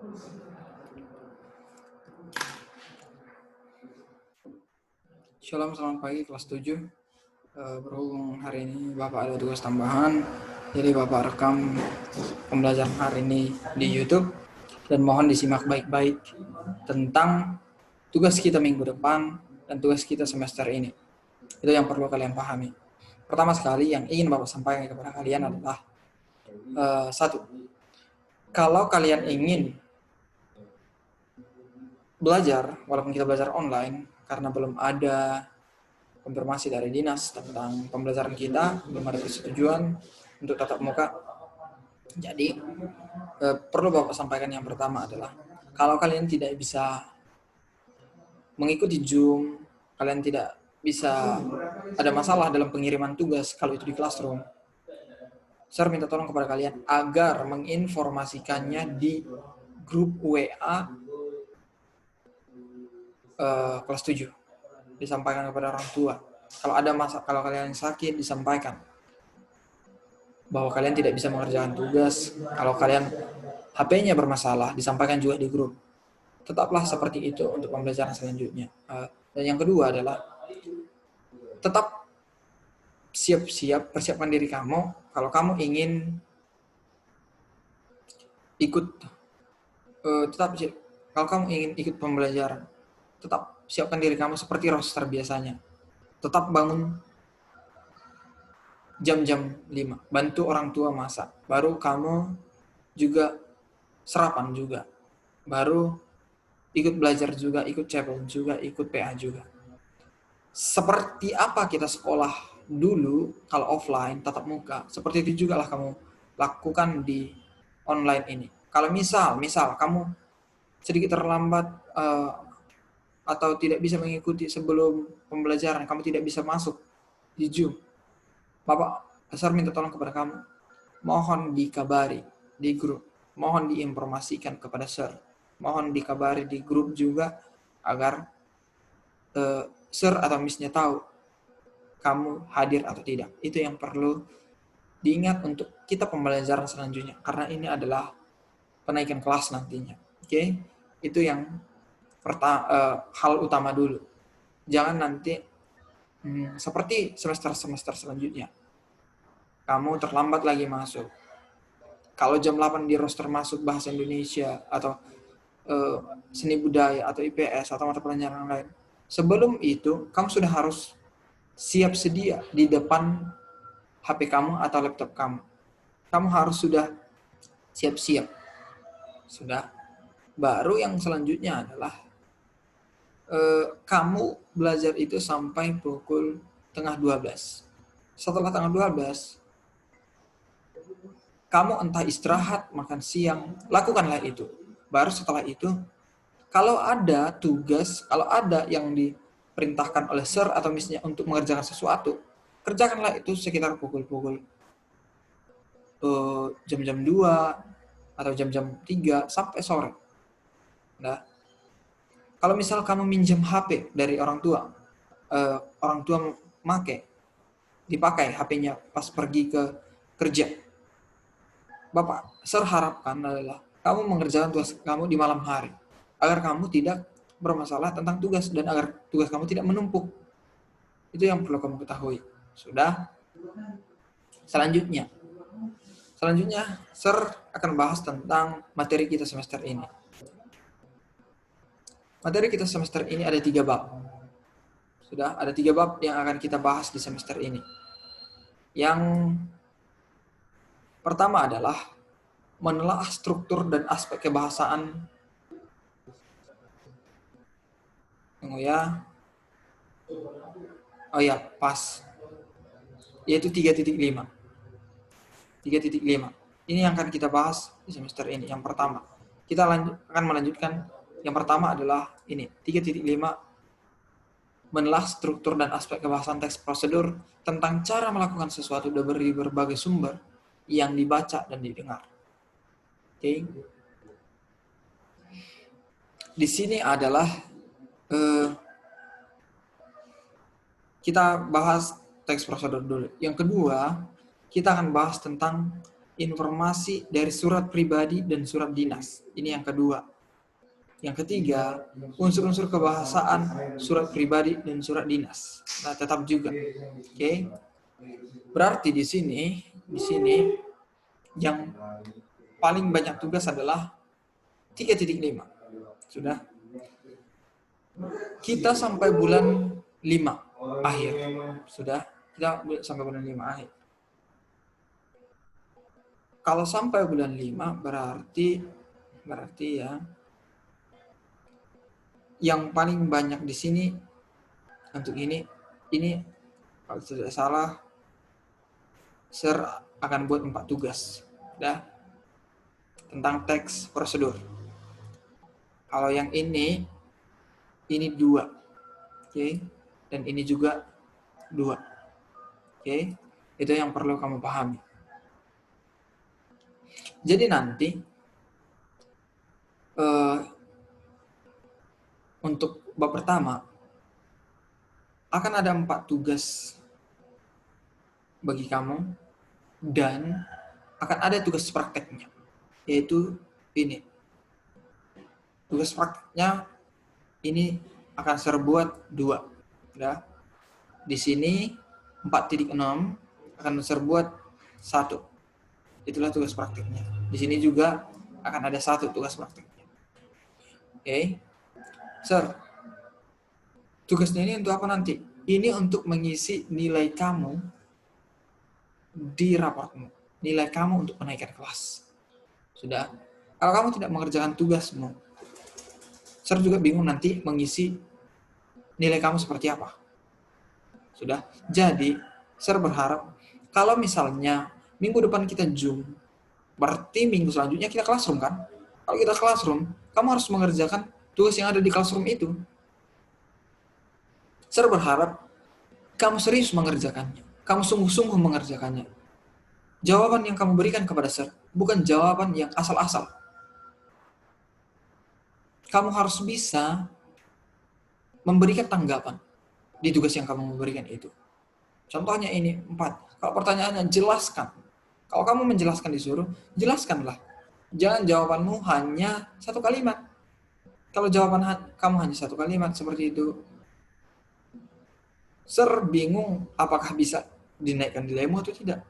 Shalom, selamat pagi kelas 7. Berhubung hari ini Bapak ada tugas tambahan, jadi Bapak rekam pembelajaran hari ini di YouTube dan mohon disimak baik-baik tentang tugas kita minggu depan dan tugas kita semester ini. Itu yang perlu kalian pahami. Pertama sekali yang ingin Bapak sampaikan kepada kalian adalah satu, kalau kalian ingin belajar, walaupun kita belajar online, karena belum ada konfirmasi dari dinas tentang pembelajaran kita, belum ada persetujuan untuk tatap muka. Jadi perlu Bapak sampaikan yang pertama adalah kalau kalian tidak bisa mengikuti Zoom, kalian tidak bisa, ada masalah dalam pengiriman tugas kalau itu di classroom, saya minta tolong kepada kalian agar menginformasikannya di grup WA kelas 7. Disampaikan kepada orang tua. Kalau ada masalah, kalau kalian sakit, disampaikan bahwa kalian tidak bisa mengerjakan tugas. Kalau kalian HP-nya bermasalah, disampaikan juga di grup. Tetaplah seperti itu untuk pembelajaran selanjutnya. Dan yang kedua adalah tetap siap-siap, persiapkan diri kamu. Kalau kamu ingin ikut, tetap siap. Kalau kamu ingin ikut pembelajaran, tetap siapkan diri kamu seperti roster biasanya. Tetap bangun jam-jam 5. Bantu orang tua masak. Baru kamu juga sarapan juga. Baru ikut belajar juga, ikut chapel juga, ikut PA juga. Seperti apa kita sekolah dulu kalau offline, tatap muka, seperti itu juga lah kamu lakukan di online ini. Kalau misal kamu sedikit terlambat atau tidak bisa mengikuti sebelum pembelajaran, kamu tidak bisa masuk di Zoom, Bapak besar minta tolong kepada kamu, mohon dikabari di grup, mohon diinformasikan kepada Sir, mohon dikabari di grup juga agar Sir atau Miss-nya tahu kamu hadir atau tidak. Itu yang perlu diingat untuk kita pembelajaran selanjutnya, karena ini adalah penaikan kelas nantinya. Oke? Itu yang hal utama dulu. Jangan nanti seperti semester-semester selanjutnya, kamu terlambat lagi masuk. Kalau jam 8 di roster masuk bahasa Indonesia atau seni budaya atau IPS atau mata pelajaran lain, sebelum itu kamu sudah harus siap sedia di depan HP kamu atau laptop kamu. Kamu harus sudah siap-siap. Sudah. Baru yang selanjutnya adalah kamu belajar itu sampai pukul tengah 12. Setelah tengah 12, kamu entah istirahat, makan siang, lakukanlah itu. Baru setelah itu, kalau ada tugas, kalau ada yang diperintahkan oleh Sir atau Miss-nya untuk mengerjakan sesuatu, kerjakanlah itu sekitar pukul-pukul jam-jam 2 atau jam-jam 3 sampai sore. Nah, kalau misal kamu minjem HP dari orang tua dipakai HP-nya pas pergi ke kerja, Bapak Sir harapkan adalah kamu mengerjakan tugas kamu di malam hari, agar kamu tidak bermasalah tentang tugas dan agar tugas kamu tidak menumpuk. Itu yang perlu kamu ketahui. Sudah. Selanjutnya, Sir akan bahas tentang materi kita semester ini. Materi kita semester ini ada 3 bab. Sudah, ada 3 bab yang akan kita bahas di semester ini. Yang pertama adalah menelaah struktur dan aspek kebahasaan. Tunggu ya. Oh ya, pas. Yaitu 3.5. 3.5. Ini yang akan kita bahas di semester ini. Yang pertama. Kita akan melanjutkan. Yang pertama adalah ini, 3.5, menelaah struktur dan aspek kebahasaan teks prosedur tentang cara melakukan sesuatu dari berbagai sumber yang dibaca dan didengar. Oke. Di sini adalah kita bahas teks prosedur dulu. Yang kedua, kita akan bahas tentang informasi dari surat pribadi dan surat dinas. Ini yang kedua. Yang ketiga, unsur-unsur kebahasaan surat pribadi dan surat dinas. Nah, tetap juga. Oke. Berarti di sini yang paling banyak tugas adalah 3.5. Sudah. Kita sampai bulan 5 akhir. Sudah. Kita sampai bulan 5 akhir. Kalau sampai bulan 5 berarti ya yang paling banyak di sini untuk ini kalau tidak salah Sir akan buat 4 tugas ya, tentang teks prosedur. Kalau yang ini 2, oke, dan ini juga 2, oke. Itu yang perlu kamu pahami. Jadi nanti untuk bab pertama akan ada 4 tugas bagi kamu dan akan ada tugas prakteknya, yaitu ini. Tugas prakteknya ini akan saya buat 2. Ya. Di sini 4.6 akan saya buat 1. Itulah tugas prakteknya. Di sini juga akan ada 1 tugas prakteknya. Oke. Sir, tugasnya ini untuk apa nanti? Ini untuk mengisi nilai kamu di raportmu. Nilai kamu untuk menaikkan kelas. Sudah. Kalau kamu tidak mengerjakan tugasmu, Sir juga bingung nanti mengisi nilai kamu seperti apa. Sudah. Jadi, Sir berharap kalau misalnya minggu depan kita Zoom, berarti minggu selanjutnya kita classroom kan? Kalau kita classroom, kamu harus mengerjakan tugas yang ada di classroom itu. Sir berharap kamu serius mengerjakannya. Kamu sungguh-sungguh mengerjakannya. Jawaban yang kamu berikan kepada Sir bukan jawaban yang asal-asal. Kamu harus bisa memberikan tanggapan di tugas yang kamu memberikan itu. Contohnya ini 4. Kalau pertanyaannya jelaskan. Kalau kamu menjelaskan disuruh, jelaskanlah. Jangan jawabanmu hanya 1 kalimat. Kalau jawaban kamu hanya 1 kalimat seperti itu, Sir bingung apakah bisa dinaikkan nilaimu atau tidak.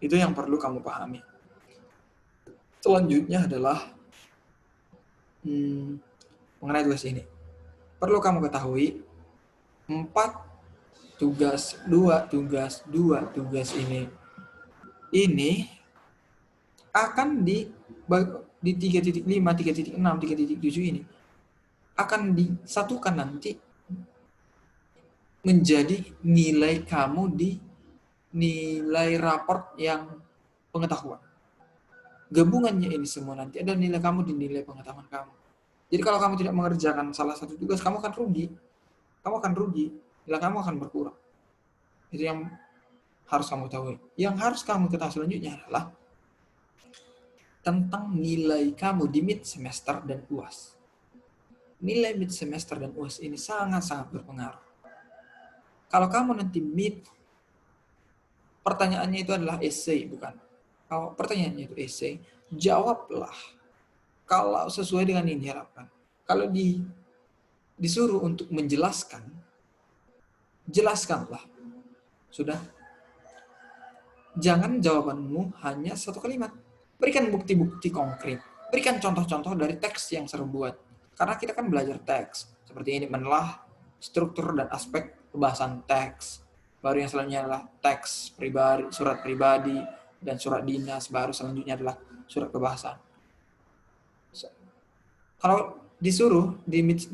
Itu yang perlu kamu pahami. Selanjutnya adalah mengenai tugas ini. Perlu kamu ketahui 4 tugas 2 tugas ini akan di 3.5, 3.6, 3.7 ini akan disatukan nanti menjadi nilai kamu di nilai raport yang pengetahuan. Gabungannya ini semua nanti ada nilai kamu di nilai pengetahuan kamu. Jadi kalau kamu tidak mengerjakan salah satu tugas, kamu akan rugi. Nilai kamu akan berkurang. Itu yang harus kamu tahu. Yang harus kamu ketahui selanjutnya adalah tentang nilai kamu di mid semester dan UAS. Nilai mid semester dan UAS ini sangat-sangat berpengaruh. Kalau kamu nanti mid, pertanyaannya itu adalah essay, bukan? Kalau pertanyaannya itu essay, jawablah kalau sesuai dengan yang diharapkan. Kalau disuruh untuk menjelaskan, jelaskanlah. Sudah. Jangan jawabanmu hanya 1 kalimat. Berikan bukti-bukti konkret. Berikan contoh-contoh dari teks yang Sir buat. Karena kita kan belajar teks. Seperti ini, menelah struktur dan aspek pembahasan teks. Baru yang selanjutnya adalah teks pribadi, surat pribadi, dan surat dinas. Baru selanjutnya adalah surat kebahasaan. Kalau disuruh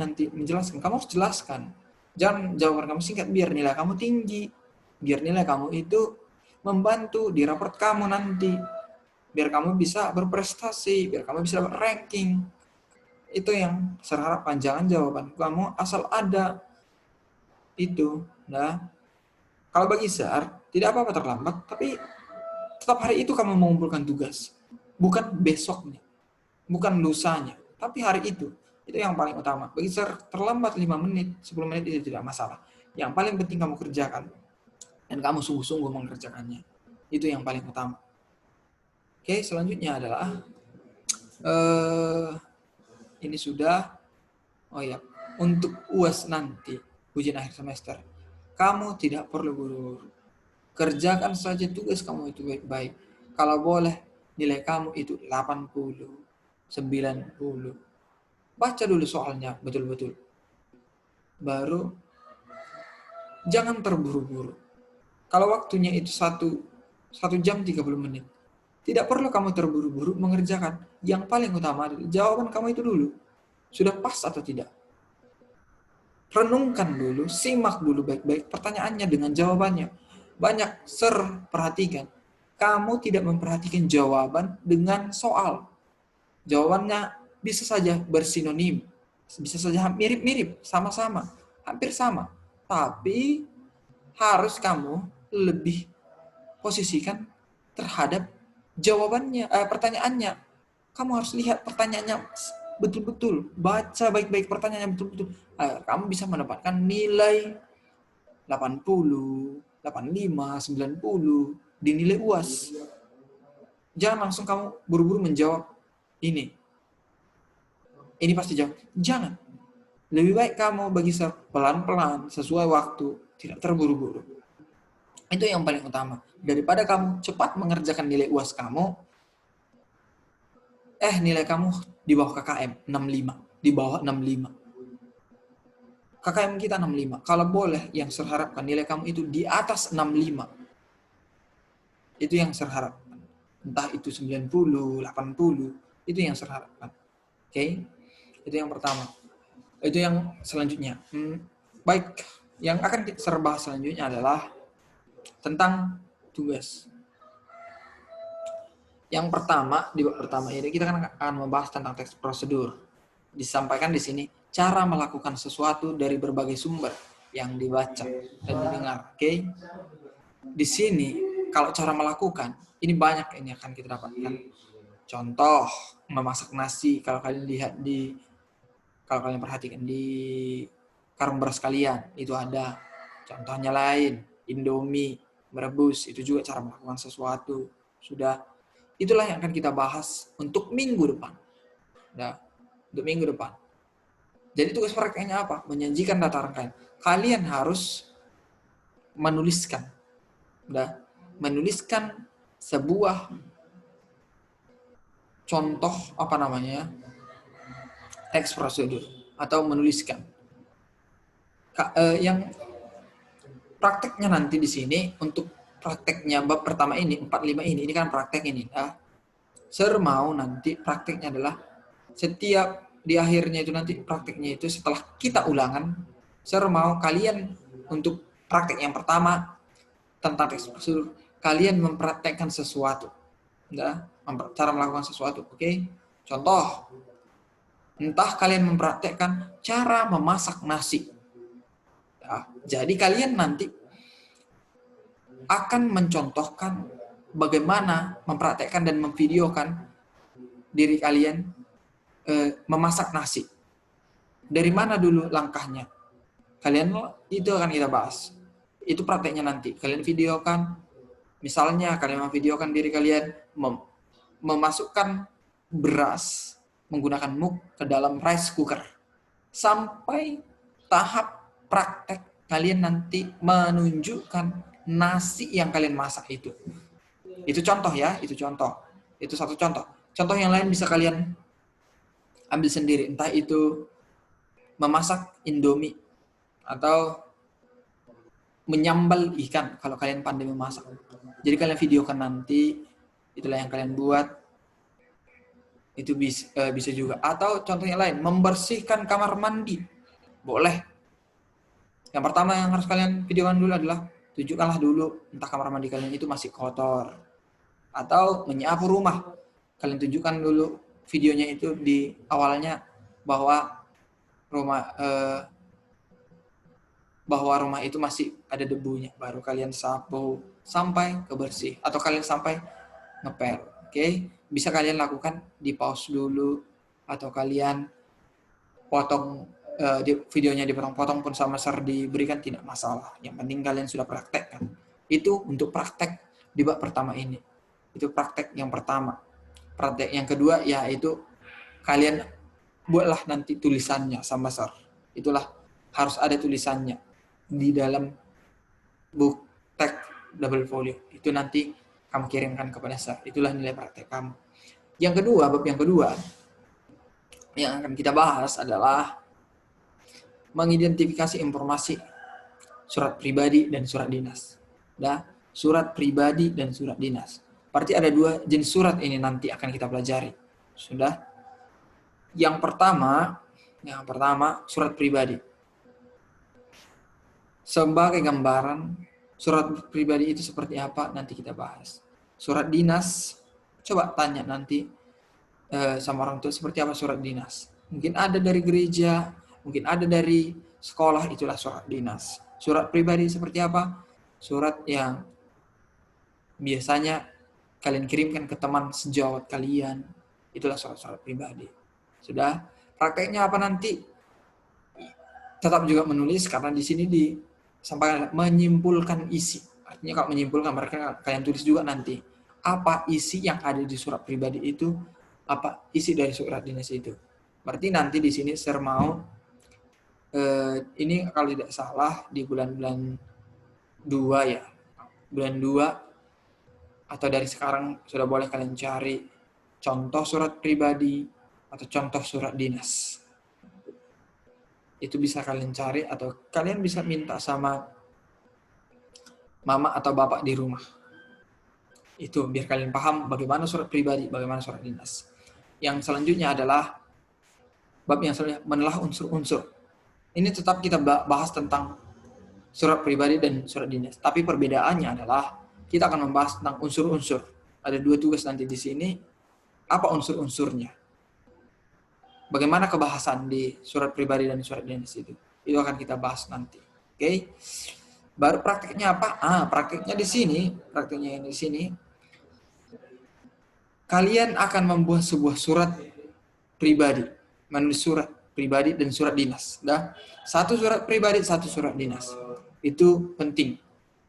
nanti menjelaskan, kamu harus jelaskan. Jangan jawaban kamu singkat biar nilai kamu tinggi. Biar nilai kamu itu membantu di raport kamu nanti. Biar kamu bisa berprestasi, biar kamu bisa dapat ranking. Itu yang saya harapkan. Jangan jawaban kamu asal ada. Itu. Nah, kalau bagi Sir, tidak apa-apa terlambat, tapi tetap hari itu kamu mengumpulkan tugas. Bukan besoknya. Bukan lusanya. Tapi hari itu. Itu yang paling utama. Bagi Sir, terlambat 5 menit, 10 menit itu tidak masalah. Yang paling penting kamu kerjakan. Dan kamu sungguh-sungguh mengerjakannya. Itu yang paling utama. Oke, selanjutnya adalah ini sudah. Oh ya, untuk UAS nanti, ujian akhir semester, kamu tidak perlu buru-buru. Kerjakan saja tugas kamu itu baik-baik. Kalau boleh, nilai kamu itu 80, 90. Baca dulu soalnya betul-betul. Baru, jangan terburu-buru. Kalau waktunya itu 1 jam 30 menit, tidak perlu kamu terburu-buru mengerjakan. Yang paling utama adalah jawaban kamu itu dulu. Sudah pas atau tidak? Renungkan dulu, simak dulu baik-baik pertanyaannya dengan jawabannya. Banyak perhatikan. Kamu tidak memperhatikan jawaban dengan soal. Jawabannya bisa saja bersinonim. Bisa saja mirip-mirip, sama-sama, hampir sama. Tapi harus kamu lebih posisikan terhadap jawabannya, pertanyaannya. Kamu harus lihat pertanyaannya betul-betul, baca baik-baik pertanyaannya betul-betul. Kamu bisa mendapatkan nilai 80, 85, 90 di nilai UAS. Jangan langsung kamu buru-buru menjawab ini. Ini pasti jawab. Jangan. Lebih baik kamu bagi pelan-pelan, sesuai waktu, tidak terburu-buru. Itu yang paling utama. Daripada kamu cepat mengerjakan nilai UAS kamu, nilai kamu di bawah KKM 65, di bawah 65. KKM kita 65. Kalau boleh yang saya harapkan nilai kamu itu di atas 65. Itu yang saya harapkan. Entah itu 90, 80, itu yang saya harapkan. Oke? Itu yang pertama. Itu yang selanjutnya. Baik, yang akan kita bahas selanjutnya adalah tentang tugas. Yang pertama, di bab pertama ini kita akan membahas tentang teks prosedur. Disampaikan di sini cara melakukan sesuatu dari berbagai sumber yang dibaca dan didengar. Oke? Di sini kalau cara melakukan, ini banyak ini akan kita dapatkan. Contoh, memasak nasi. Kalau kalian perhatikan di karung beras kalian, itu ada. Contohnya lain, Indomie, merebus, itu juga cara melakukan sesuatu. Sudah. Itulah yang akan kita bahas untuk minggu depan. Nah, untuk minggu depan. Jadi tugas prakteknya apa? Menyajikan data rangkaian. Kalian harus menuliskan. Menuliskan sebuah contoh teks prosedur atau menuliskan. Yang prakteknya nanti di sini untuk prakteknya bab pertama ini 45 ini kan praktek ini. Saya mau nanti prakteknya adalah setiap di akhirnya itu nanti prakteknya itu setelah kita ulangan, saya mau kalian untuk praktek yang pertama tentang teks prosedur, kalian mempraktekkan sesuatu. Cara melakukan sesuatu, oke? Contoh, entah kalian mempraktekkan cara memasak nasi. Jadi kalian nanti akan mencontohkan bagaimana mempraktekkan dan memvideokan diri kalian memasak nasi. Dari mana dulu langkahnya? Kalian itu akan kita bahas. Itu prakteknya nanti. Kalian videokan, misalnya kalian memvideokan diri kalian memasukkan beras menggunakan muk ke dalam rice cooker. Sampai tahap praktek kalian nanti menunjukkan nasi yang kalian masak itu. Itu contoh ya, itu contoh. Itu satu contoh. Contoh yang lain bisa kalian ambil sendiri, entah itu memasak Indomie atau menyambal ikan kalau kalian pandai memasak. Jadi kalian videokan nanti, itulah yang kalian buat. Itu bisa juga. Atau contohnya lain, membersihkan kamar mandi. Boleh. Yang pertama yang harus kalian videokan dulu adalah tunjukkanlah dulu entah kamar mandi kalian itu masih kotor. Atau menyapu rumah. Kalian tunjukkan dulu videonya itu di awalnya bahwa rumah itu masih ada debunya, baru kalian sapu sampai ke bersih atau kalian sampai ngepel. Oke? Bisa kalian lakukan di pause dulu atau kalian potong videonya dipotong-potong pun sama share diberikan, tidak masalah. Yang penting kalian sudah praktekkan. Itu untuk praktek di bab pertama ini. Itu praktek yang pertama. Praktek yang kedua yaitu kalian buatlah nanti tulisannya sama Sir. Itulah harus ada tulisannya di dalam book teks double folio. Itu nanti kamu kirimkan kepada Sir. Itulah nilai praktek kamu. Yang kedua, bab yang kedua yang akan kita bahas adalah mengidentifikasi informasi surat pribadi dan surat dinas. Surat pribadi dan surat dinas. Berarti ada dua jenis surat ini nanti akan kita pelajari. Sudah. Yang pertama surat pribadi. Sebagai gambaran surat pribadi itu seperti apa nanti kita bahas. Surat dinas, coba tanya nanti sama orang tua seperti apa surat dinas. Mungkin ada dari gereja, mungkin ada dari sekolah, itulah surat dinas. Surat pribadi seperti apa? Surat yang biasanya kalian kirimkan ke teman sejawat kalian. Itulah surat-surat pribadi. Sudah. Prakteknya apa nanti? Tetap juga menulis karena di sini disampaikan menyimpulkan isi. Artinya kalau menyimpulkan mereka kalian tulis juga nanti apa isi yang ada di surat pribadi itu, apa isi dari surat dinas itu. Berarti nanti di sini Sir mau ini kalau tidak salah di bulan-bulan 2 ya. Bulan 2 atau dari sekarang sudah boleh kalian cari contoh surat pribadi atau contoh surat dinas. Itu bisa kalian cari atau kalian bisa minta sama mama atau bapak di rumah. Itu biar kalian paham bagaimana surat pribadi, bagaimana surat dinas. Yang selanjutnya adalah bab yang selanjutnya menelah unsur-unsur. Ini tetap kita bahas tentang surat pribadi dan surat dinas. Tapi perbedaannya adalah kita akan membahas tentang unsur-unsur. Ada 2 tugas nanti di sini. Apa unsur-unsurnya? Bagaimana kebahasan di surat pribadi dan surat dinas itu? Itu akan kita bahas nanti. Oke? Baru praktiknya apa? Praktiknya di sini. Praktiknya yang di sini. Kalian akan membuat sebuah surat pribadi. Menulis surat pribadi dan surat dinas. Satu surat pribadi, satu surat dinas. Itu penting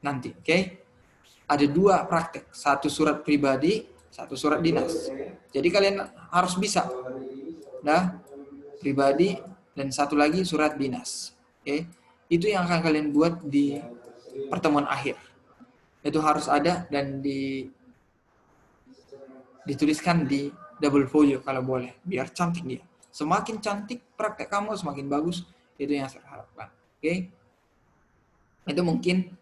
nanti. Oke? Ada 2 praktek. Satu surat pribadi, satu surat dinas. Jadi kalian harus bisa. Pribadi dan satu lagi surat dinas. Oke? Itu yang akan kalian buat di pertemuan akhir. Itu harus ada dan dituliskan di double folio kalau boleh, biar cantik dia. Semakin cantik praktek kamu, semakin bagus. Itu yang saya harapkan. Oke? Itu mungkin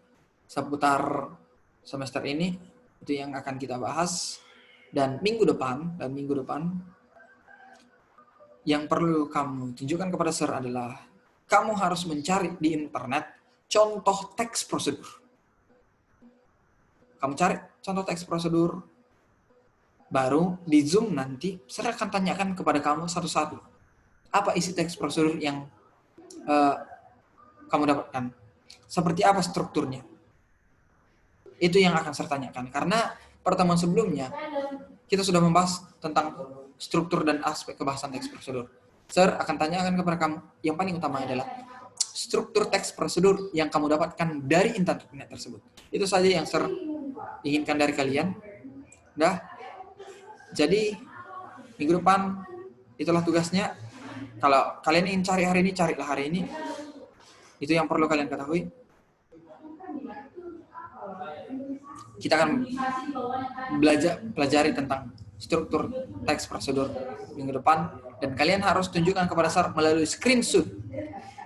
seputar semester ini itu yang akan kita bahas. Dan minggu depan yang perlu kamu tunjukkan kepada Sir adalah kamu harus mencari di internet contoh teks prosedur. Kamu cari contoh teks prosedur, baru di Zoom nanti Sir akan tanyakan kepada kamu satu-satu. Apa isi teks prosedur yang kamu dapatkan? Seperti apa strukturnya? Itu yang akan Sir tanyakan. Karena pertemuan sebelumnya kita sudah membahas tentang struktur dan aspek kebahasan teks prosedur. Sir akan tanyakan kepada kamu, yang paling utama adalah struktur teks prosedur yang kamu dapatkan dari internet tersebut. Itu saja yang Sir inginkan dari kalian. Jadi minggu depan itulah tugasnya. Kalau kalian ingin cari hari ini, carilah hari ini. Itu yang perlu kalian ketahui. Kita akan pelajari tentang struktur teks prosedur minggu depan, dan kalian harus tunjukkan kepada Sir melalui screenshot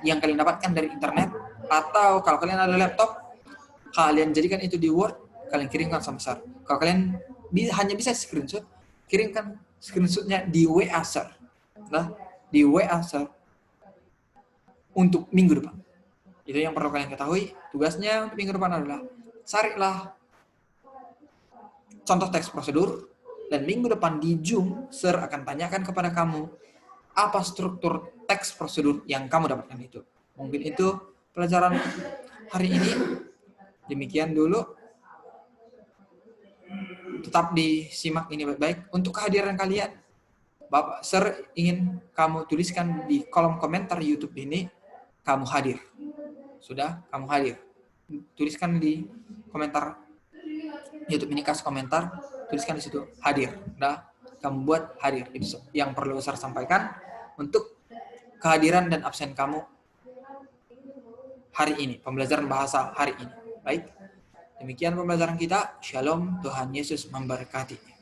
yang kalian dapatkan dari internet, atau kalau kalian ada laptop, kalian jadikan itu di Word, kalian kirimkan sama Sir. Kalau kalian hanya bisa screenshot, kirimkan screenshotnya di WA Sir. Di WA Sir untuk minggu depan. Itu yang perlu kalian ketahui. Tugasnya untuk minggu depan adalah carilah contoh teks prosedur, dan minggu depan di Zoom Sir akan tanyakan kepada kamu apa struktur teks prosedur yang kamu dapatkan itu. Mungkin itu pelajaran hari ini. Demikian dulu. Tetap disimak ini baik-baik. Untuk kehadiran kalian, Bapak Sir ingin kamu tuliskan di kolom komentar YouTube ini, kamu hadir. Sudah, kamu hadir. Tuliskan di komentar YouTube ini, kasih komentar, tuliskan di situ hadir. Udah, kamu buat hadir. Itu yang perlu saya sampaikan untuk kehadiran dan absen kamu hari ini, pembelajaran bahasa hari ini. Baik, demikian pembelajaran kita. Shalom, Tuhan Yesus memberkati.